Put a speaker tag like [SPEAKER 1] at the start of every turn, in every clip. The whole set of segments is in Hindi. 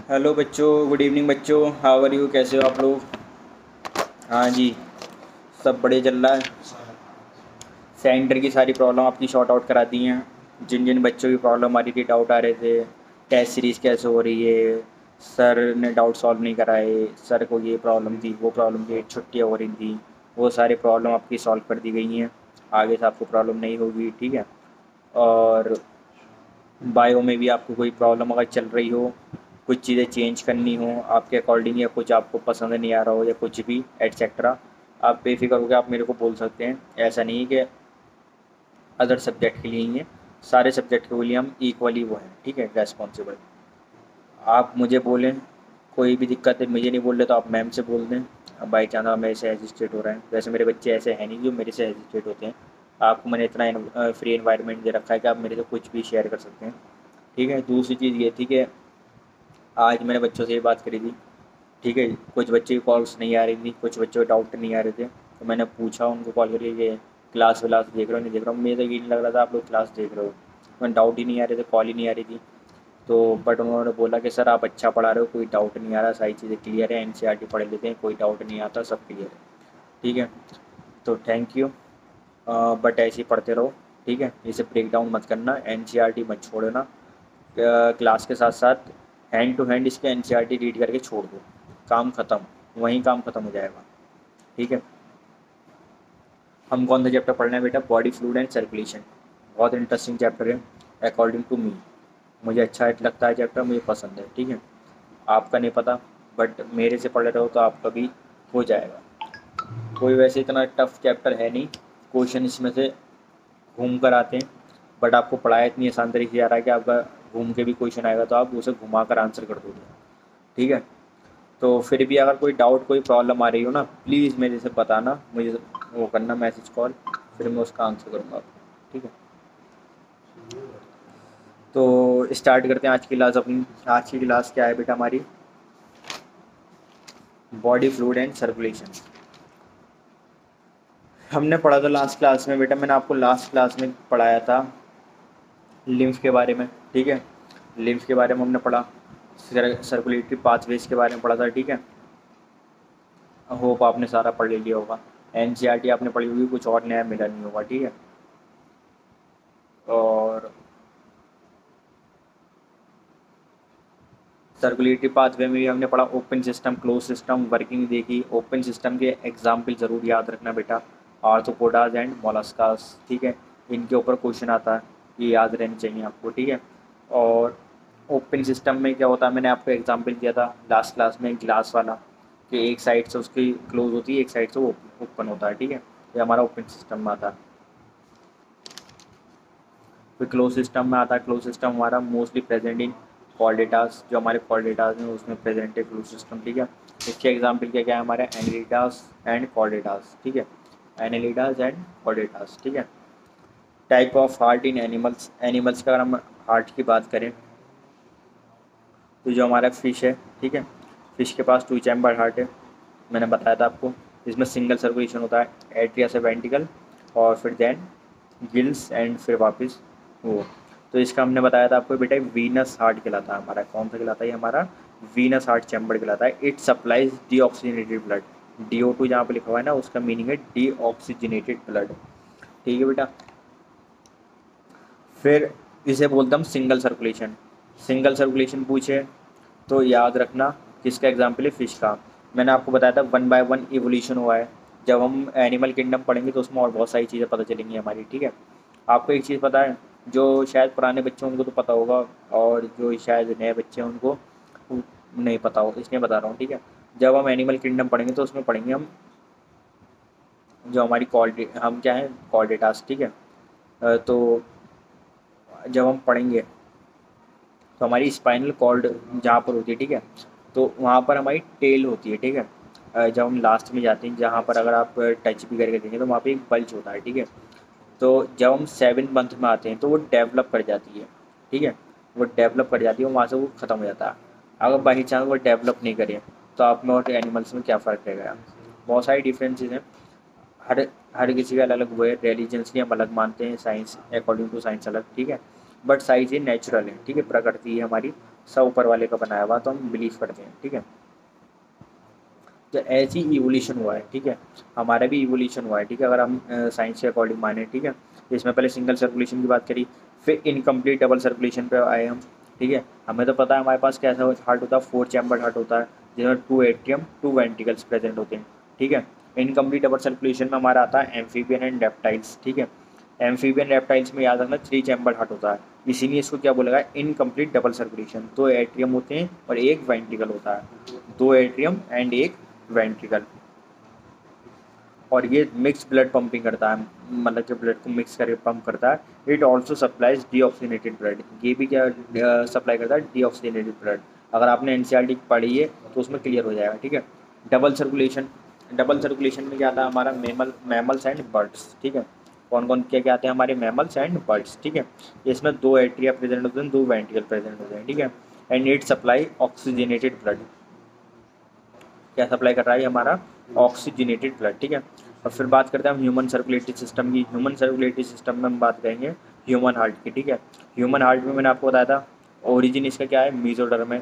[SPEAKER 1] हेलो बच्चों, गुड इवनिंग बच्चों। हाउ आर यू, कैसे हो आप लोग? हाँ जी, सब बढ़िया चल रहा है। सेंटर की सारी प्रॉब्लम आपकी शॉर्ट आउट करा दी हैं। जिन जिन बच्चों की प्रॉब्लम आ रही थी, डाउट आ रहे थे, टेस्ट सीरीज़ कैसे हो रही है, सर ने डाउट सॉल्व नहीं कराए, सर को ये प्रॉब्लम थी, वो प्रॉब्लम थी, छुट्टियाँ हो रही थी, वो सारी प्रॉब्लम आपकी सॉल्व कर दी गई हैं। आगे से आपको प्रॉब्लम नहीं होगी, ठीक है। और बायो में भी आपको कोई प्रॉब्लम अगर चल रही हो, कुछ चीज़ें चेंज करनी हो आपके अकॉर्डिंग, या कुछ आपको पसंद नहीं आ रहा हो, या कुछ भी एटसेट्रा, आप बेफिक्र होकर आप मेरे को बोल सकते हैं। ऐसा नहीं है कि अदर सब्जेक्ट के लिए ही है, सारे सब्जेक्ट के लिए हम इक्वली वो हैं, ठीक है, रेस्पॉन्सिबल। आप मुझे बोलें, कोई भी दिक्कत है, मुझे नहीं बोल रहे तो आप मैम से बोल दें। अब बाई चांस मेरे से हेजिस्टेट हो रहा है, वैसे मेरे बच्चे ऐसे हैं नहीं जो मेरे से हेजिस्टेट होते हैं। आपको मैंने इतना फ्री एनवायरनमेंट दे रखा है कि आप मेरे से कुछ भी शेयर कर सकते हैं, ठीक है। दूसरी चीज़ ये थी कि आज मैंने बच्चों से ये बात करी थी, ठीक है। कुछ बच्चे की कॉल्स नहीं आ रही थी, कुछ बच्चों के डाउट नहीं आ रहे थे, तो मैंने पूछा उनको कॉल करके कि क्लास व्लास देख रहे हो नहीं देख रहा हूँ। मुझे तो ये नहीं लग रहा था आप लोग क्लास देख रहे हो, मैंने डाउट ही नहीं आ रहे थे, कॉल ही नहीं आ रही थी। तो बट उन्होंने बोला कि सर आप अच्छा पढ़ा रहे हो, कोई डाउट नहीं आ रहा, सारी चीज़ें क्लियर है, एनसीईआरटी पढ़ लेते हैं, कोई डाउट नहीं आता, सब क्लियर है, ठीक है। तो थैंक यू। बट ऐसे ही पढ़ते रहो, ठीक है, इसे ब्रेक डाउन मत करना, एनसीईआरटी मत छोड़ना। क्लास के साथ साथ हैंड टू हैंड इसके एनसीईआरटी रीड करके छोड़ दो, काम ख़त्म, वहीं काम ख़त्म हो जाएगा, ठीक है। हम कौन सा चैप्टर पढ़ रहे हैं बेटा? Body fluid and circulation. बहुत इंटरेस्टिंग चैप्टर है अकॉर्डिंग टू मी। मुझे अच्छा लगता है चैप्टर, मुझे पसंद है, ठीक है। आपका नहीं पता, बट मेरे से पढ़ रहे हो तो आपका भी हो जाएगा। कोई वैसे इतना टफ चैप्टर है नहीं, क्वेश्चन इसमें से घूम कर आते हैं, बट आपको पढ़ाया इतनी आसान तरीके से आ रहा है कि आपका घूम के भी क्वेश्चन आएगा तो आप उसे घुमा कर आंसर कर दोगे, ठीक है। तो फिर भी अगर कोई डाउट, कोई प्रॉब्लम आ रही हो ना, प्लीज़ मेरे से बताना, मुझे वो करना मैसेज कॉल, फिर मैं उसका आंसर करूँगा आपको, ठीक है। तो स्टार्ट करते हैं आज की क्लास अपनी। आज की क्लास क्या है बेटा हमारी? Body fluid and circulation. हमने पढ़ा था लास्ट क्लास में बेटा, मैंने आपको लास्ट क्लास में पढ़ाया था लिम्फ के बारे में, ठीक है। लिम्फ के बारे में हमने पढ़ा, सर्कुलेटरी पाथवेज के बारे में पढ़ा था, ठीक है। होप आपने सारा पढ़ ले लिया होगा। एनसीईआरटी आपने पढ़ी होगी, कुछ और नया मिला नहीं होगा, ठीक है। और सर्कुलेटरी पाथवे में भी हमने पढ़ा open system, close system, working देखी। ओपन सिस्टम के एग्जाम्पल ज़रूर याद रखना बेटा, आर्थ्रोपोडाज एंड मोलस्कास, ठीक है। इनके ऊपर क्वेश्चन आता है, ये याद रहनी चाहिए आपको, ठीक है। और ओपन सिस्टम में क्या होता है, मैंने आपको एग्जांपल दिया था लास्ट क्लास में, ग्लास वाला, कि एक साइड से उसकी क्लोज होती है, एक साइड से वो ओपन होता है, ठीक है। ये हमारा ओपन सिस्टम में आता है। फिर क्लोज सिस्टम में आता है, क्लोज सिस्टम हमारा मोस्टली प्रेजेंट इन कॉर्डेटास, जो हमारे कॉर्डेटास हैं उसमें प्रेजेंट है क्लोज सिस्टम, ठीक है। इसके एग्जाम्पल क्या क्या है हमारे? एनेलिडास एंड कॉर्डेटास, ठीक है, एनेलिडास एंड कॉर्डेटास, ठीक है। Type of heart in animals, animals का अगर हम हार्ट की बात करें तो जो हमारा फ़िश है, ठीक है, फ़िश के पास 2 चैम्बर हार्ट है, मैंने बताया था आपको। इसमें सिंगल सर्कुलेशन होता है, एट्रिया से वेंट्रिकल, और फिर देन गिल्स, एंड फिर वापस वो। तो इसका हमने बताया था आपको बेटा, वीनस हार्ट कहलाता है हमारा। कौन सा कहलाता है? ये हमारा वीनस हार्ट चैम्बर कहलाता है। It supplies deoxygenated blood, DO2 जहाँ पे लिखा हुआ है ना, उसका मीनिंग है डीऑक्सीजनेटेड ब्लड, ठीक है बेटा। फिर इसे बोलते हम सिंगल सर्कुलेशन। सिंगल सर्कुलेशन पूछे तो याद रखना किसका एग्जाम्पल है? फ़िश का। मैंने आपको बताया था 1 बाय 1 इवोल्यूशन हुआ है। जब हम एनिमल किंगडम पढ़ेंगे तो उसमें और बहुत सारी चीज़ें पता चलेंगी हमारी, ठीक है। आपको एक चीज़ पता है, जो शायद पुराने बच्चे हैं उनको तो पता होगा, और जो शायद नए बच्चे हैं उनको नहीं पता हो, इसलिए बता रहा हूँ, ठीक है। जब हम एनिमल किंगडम पढ़ेंगे तो उसमें पढ़ेंगे हम जो हमारी हम क्या है, कॉर्डेटास, ठीक है। तो जब हम पढ़ेंगे तो हमारी स्पाइनल कॉर्ड जहाँ पर होती है, ठीक है, तो वहाँ पर हमारी टेल होती है, ठीक है। जब हम लास्ट में जाते हैं, जहाँ पर अगर आप टच भी करके देखें तो वहाँ पे एक बल्ज होता है, ठीक है। तो जब हम 7 मंथ में आते हैं तो वो डेवलप कर जाती है, ठीक है, वो डेवलप कर जाती है, वहाँ से वो ख़त्म हो जाता है। अगर बाई चांस वो डेवलप नहीं करे तो आप में और एनिमल्स में क्या फ़र्क रहेगा? बहुत सारी डिफरेंसेस हैं, हर हर किसी का अलग अलग वो है। रिलीजन्सली हम अलग मानते हैं, साइंस अकॉर्डिंग टू साइंस अलग, ठीक है। बट साइंस ये नेचुरल है, ठीक है, प्रकृति है हमारी, सब ऊपर वाले का बनाया हुआ, तो हम बिलीव करते हैं, ठीक है। तो ऐसी इवोल्यूशन हुआ है, ठीक है, हमारा भी इवोल्यूशन हुआ है, ठीक है, अगर हम साइंस के अकॉर्डिंग माने, ठीक है। इसमें पहले सिंगल सर्कुलेशन की बात करी, फिर इनकम्प्लीट डबल सर्कुलेशन पे आए हम, ठीक है। हमें तो पता है हमारे पास कैसा हार्ट होता है, 4 चैम्बर हार्ट होता है, जिसमें 2 एट्रियम 2 वेंट्रिकल्स प्रेजेंट होते हैं, ठीक है। इनकम्प्लीट डबल सर्कुलेशन में हमारा आता है एम्फीबियन एंड रेप्टाइल्स, ठीक है। एम्फीबियन रेप्टाइल्स में याद रखना 3 चैम्बर हार्ट होता है, इसीलिए इसको क्या बोला गया, इनकम्प्लीट डबल सर्कुलेशन। 2 एट्रियम होते हैं और 1 वेंट्रिकल होता है, 2 एट्रियम एंड 1 वेंट्रिकल। और ये मिक्स ब्लड पंपिंग करता है, मतलब कि ब्लड को मिक्स करके पंप करता है। It also supplies deoxygenated blood, ये भी क्या सप्लाई करता है, डीऑक्सीनेटेड ब्लड। अगर आपने एनसीईआरटी पढ़ी है तो उसमें क्लियर हो जाएगा, ठीक है। डबल सर्कुलेशन, डबल सर्कुलेशन में क्या आता है हमारा, मैमल्स एंड बर्ड्स, ठीक है। कौन कौन क्या क्या आते हैं हमारे, मैमल्स एंड बर्ड्स, ठीक है। इसमें 2 एट्रिया प्रेजेंट होते हैं, 2 वेंट्रिकल प्रेजेंट होते हैं, ठीक है। And it supply oxygenated blood, क्या सप्लाई कर रहा है हमारा, ऑक्सीजनेटेड ब्लड, ठीक है। और फिर बात करते हैं हम ह्यूमन सर्कुलेटरी सिस्टम की। ह्यूमन सर्कुलेटरी सिस्टम में हम बात करेंगे ह्यूमन हार्ट की, ठीक है। ह्यूमन हार्ट में मैंने आपको बताया था ओरिजिन इसका क्या है, मीजोडर्म है।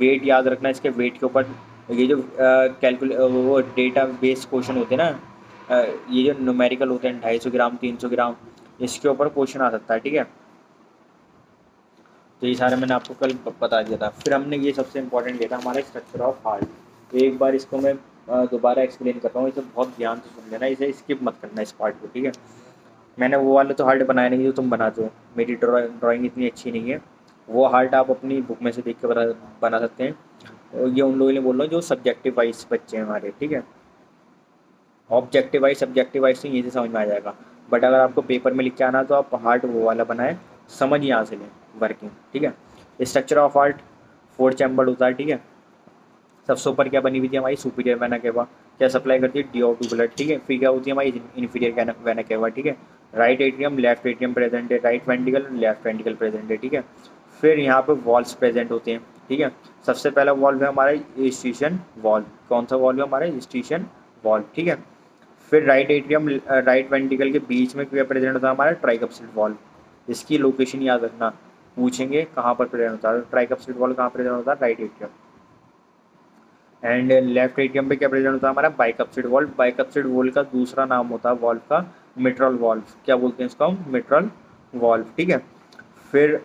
[SPEAKER 1] वेट याद रखना, इसके वेट के ऊपर ये जो वो डेटा बेस क्वेश्चन होते हैं ना, ये जो न्यूमेरिकल होते हैं 250 ग्राम 300 ग्राम, इसके ऊपर क्वेश्चन आ सकता है, ठीक है। तो ये सारे मैंने आपको कल बता दिया था। फिर हमने ये सबसे इंपॉर्टेंट लिया था हमारा स्ट्रक्चर ऑफ हार्ट। तो एक बार इसको मैं दोबारा एक्सप्लेन कर रहा हूँ, इसे बहुत ध्यान से सुन लेना, इसे स्किप मत करना इस पार्ट को, ठीक है। मैंने वो वाले तो हार्ट बनाया नहीं जो तुम बनाते हो, मेरी ड्राइंग इतनी अच्छी नहीं है। वो हार्ट आप अपनी बुक में से देख के बना सकते हैं। और ये उन लोगों ने बोल रहा हूँ जो सब्जेक्टिव वाइज बच्चे हैं हमारे, ठीक है। ऑब्जेक्टिव वाइज सब्जेक्टिव वाइज तो यहीं से समझ में आ जाएगा, बट अगर आपको पेपर में लिख के आना तो आप हार्ट वो वाला बनाए, समझ यहाँ से लें वर्किंग, ठीक है। स्ट्रक्चर ऑफ हार्ट 4 चैम्बर होता है, ठीक है। सबसे ऊपर क्या बनी हुई थी हमारी, सुपीरियर वेना केवा, क्या सप्लाई करती है, DO2 ब्लड, ठीक है। फिर क्या होती है हमारी इन्फीरियर वेना केवा, ठीक है। Right atrium left atrium present है, right ventricle left ventricle present है, ठीक है। फिर यहाँ पे वॉल्व्स प्रेजेंट होते हैं, ठीक है। सबसे पहला वॉल्व है हमारा ईस्टीशियन वॉल्व, कौन सा वॉल्व है हमारा, ईस्टीशियन वॉल्व, ठीक है। फिर राइट एट्रियम राइट वेंट्रिकल के बीच में क्या प्रेजेंट होता है हमारा, ट्राइकप्सिड वॉल्व। इसकी लोकेशन याद रखना, पूछेंगे कहाँ पर प्रेजेंट होता है, ट्राइकप्सिड वॉल्व कहाँ प्रेजेंट होता है, right atrium. And left atrium पे क्या प्रेजेंट होता है हमारा, बाइकप्सिड वॉल्व। बाइकप्सिड वॉल्व का दूसरा नाम होता है वॉल्व का मिट्रल वॉल्व, क्या बोलते हैं इसको हम, मिट्रल वॉल्व, ठीक है। फिर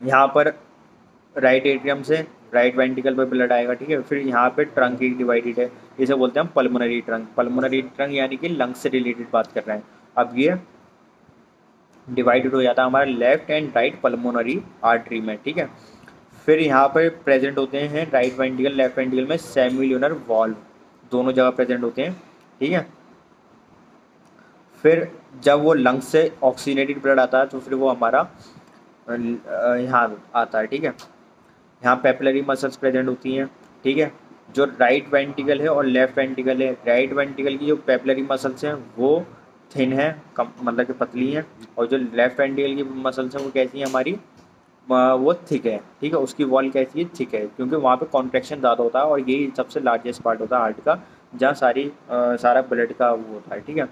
[SPEAKER 1] यहाँ पर राइट एट्रियम से राइट वेंट्रिकल पे ब्लड आएगा, ठीक है। फिर यहाँ पे ट्रंक एक डिवाइडेड है, इसे बोलते हैं हम पल्मोनरी ट्रंक। पल्मोनरी ट्रंक यानी कि लंग्स से रिलेटेड बात कर रहे हैं। अब ये डिवाइडेड हो जाता है हमारा left and right pulmonary artery में, ठीक है। फिर यहाँ पर प्रेजेंट होते हैं राइट वेंट्रिकल लेफ्ट वेंट्रिकल में सेमिल्यूनर वॉल्व, दोनों जगह प्रेजेंट होते हैं, ठीक है। फिर जब वो लंग्स से ऑक्सीजनेटेड ब्लड आता है तो फिर वो हमारा यहाँ आता है, ठीक है। यहाँ पेपिलरी मसल्स प्रेजेंट होती हैं, ठीक है। जो राइट वेंट्रिकल है और लेफ्ट वेंट्रिकल है, राइट वेंट्रिकल की जो पेपिलरी मसल्स हैं वो थिन है, कम मतलब कि पतली हैं, और जो लेफ्ट वेंट्रिकल की मसल्स हैं वो कैसी हैं हमारी, वो थिक है, ठीक है। उसकी वॉल कैसी है, थिक है, क्योंकि वहाँ पे कॉन्ट्रैक्शन ज़्यादा होता है और यही सबसे लार्जेस्ट पार्ट होता है हार्ट का, जहाँ सारा ब्लड का वो होता है, ठीक है।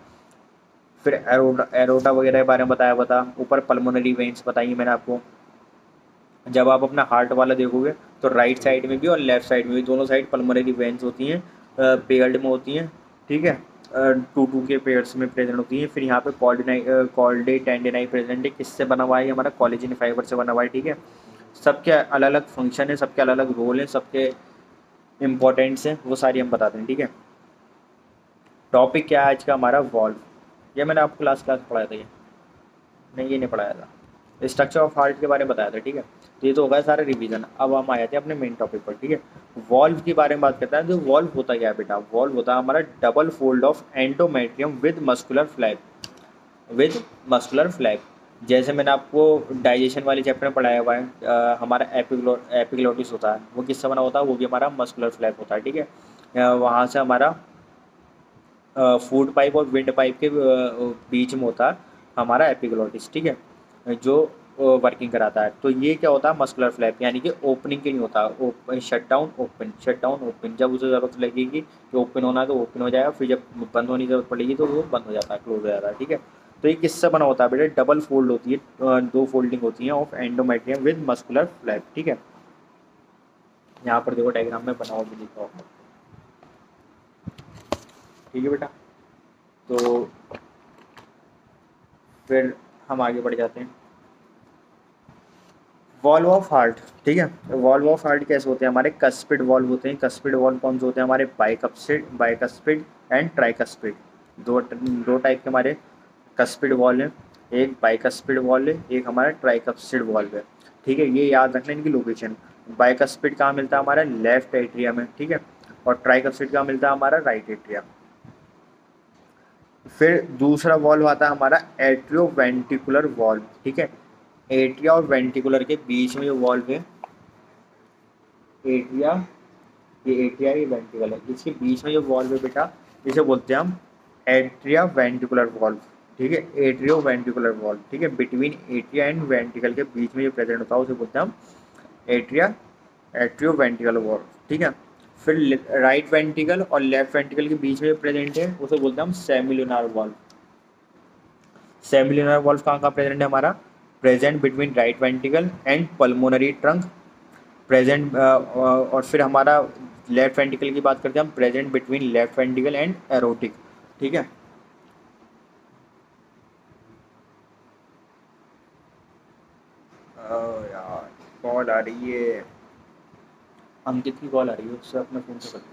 [SPEAKER 1] फिर एरोटा वगैरह के बारे में बताया ऊपर पल्मोनरी वेन्स बताइए मैंने आपको। जब आप अपना हार्ट वाला देखोगे तो राइट साइड में भी और लेफ्ट साइड में भी दोनों साइड पल्मोनरी वेन्स होती हैं, पेयर्ड में होती हैं, ठीक है। 2 के पेयर्स में प्रेजेंट होती हैं। फिर यहाँ पे कॉल्डे टेंडेनाई प्रेजेंट है, किससे बना हुआ है हमारा, कोलेजन फाइबर से बना हुआ है, ठीक है। सबके अलग अलग फंक्शन है, सबके अलग अलग रोल हैं, सबके इम्पोर्टेंट्स हैं, वो सारी हम बताते हैं, ठीक है। टॉपिक क्या है आज का हमारा, वॉल्व। ये मैंने आपको क्लास पढ़ाया था, ये नहीं, ये नहीं पढ़ाया था। स्ट्रक्चर ऑफ हार्ट के बारे में बताया था, ठीक है। तो ये तो होगा सारा रिवीजन। अब हम आए थे अपने मेन टॉपिक पर, ठीक है। वॉल्व के बारे में बात करते हैं। जो वॉल्व होता क्या है बेटा, वॉल्व होता है हमारा double fold of endometrium with muscular flap, with muscular flap. जैसे मैंने आपको डाइजेशन वाले चैप्टर में पढ़ाया हुआ है, हमारा एपिग्लोटिस होता है, वो किससे बना होता है, वो भी हमारा मस्कुलर फ्लैप होता है, ठीक है। वहाँ से हमारा फूड पाइप और विंड पाइप के बीच में होता है हमारा एपिग्लोटिस, ठीक है, जो वर्किंग कराता है। तो ये क्या होता है, मस्कुलर फ्लैप, यानी कि ओपनिंग के नहीं होता, शट डाउन ओपन, जब उसे ज़रूरत लगेगी कि ओपन होना है तो ओपन हो जाएगा, फिर जब बंद होने की ज़रूरत पड़ेगी तो वो बंद हो जाता है, क्लोज हो जाता है, ठीक है। तो ये किससे बना होता है बेटा, डबल फोल्ड होती है, दो फोल्डिंग होती है of endometrium with muscular flap. ठीक है, यहाँ पर देखो डायग्राम में बनाओ भी लिखा होगा। ठीक है बेटा, तो फिर हम आगे बढ़ जाते हैं। Valve of heart. ठीक है, वॉल्व ऑफ हार्ट कैसे होते हैं हमारे, कस्पिड वॉल्व होते हैं। कस्पिड वॉल्व कौन से होते हैं हमारे, बाइकस्पिड एंड ट्राइकस्पिड। दो टाइप के हमारे कस्पिड वॉल्व है, एक बाइकस्पिड वॉल्व है, एक हमारा ट्राइकस्पिड वॉल्व है। ठीक है, ये याद रखना इनकी लोकेशन। बाइकस्पिड कहाँ मिलता है हमारा, लेफ्ट एट्रिया में। ठीक है, और ट्राइकस्पिड कहाँ मिलता है हमारा, राइट एट्रिया। फिर दूसरा वॉल्व आता है हमारा एट्रियो वेंटिकुलर वॉल्व। ठीक है, एट्रिया और वेंटिकुलर के बीच में जो वॉल्व है, एट्रिया, ये एट्रिया, ये वेंटिकुलर, इसके बीच में जो वॉल्व है बेटा, इसे बोलते हैं हम एट्रिया वेंटिकुलर वॉल्व। ठीक है, एट्रियो वेंटिकुलर वॉल्व। ठीक है, बिटवीन एट्रिया एंड वेंटिकल के बीच में जो प्रेजेंट होता है उसे बोलते हैं हम एट्रिया, एट्रियो वेंटिकुलर वॉल्व। ठीक है, फिर राइट वेंटिकल और लेफ्ट वेंटिकल के बीच में जो प्रेजेंट है उसे बोलते हैं हम सेमिलुनार वॉल्व। सेमिलुनार वॉल्व कहाँ कहाँ प्रेजेंट है हमारा, present between right वेंटिकल and pulmonary trunk, present और फिर हमारा लेफ्ट वेंटिकल की बात करते हैं हम, present between left ventricle and aortic. ठीक है, यार कॉल आ रही है, अंकित की कॉल आ रही है, उससे अपने फ़ोन से कर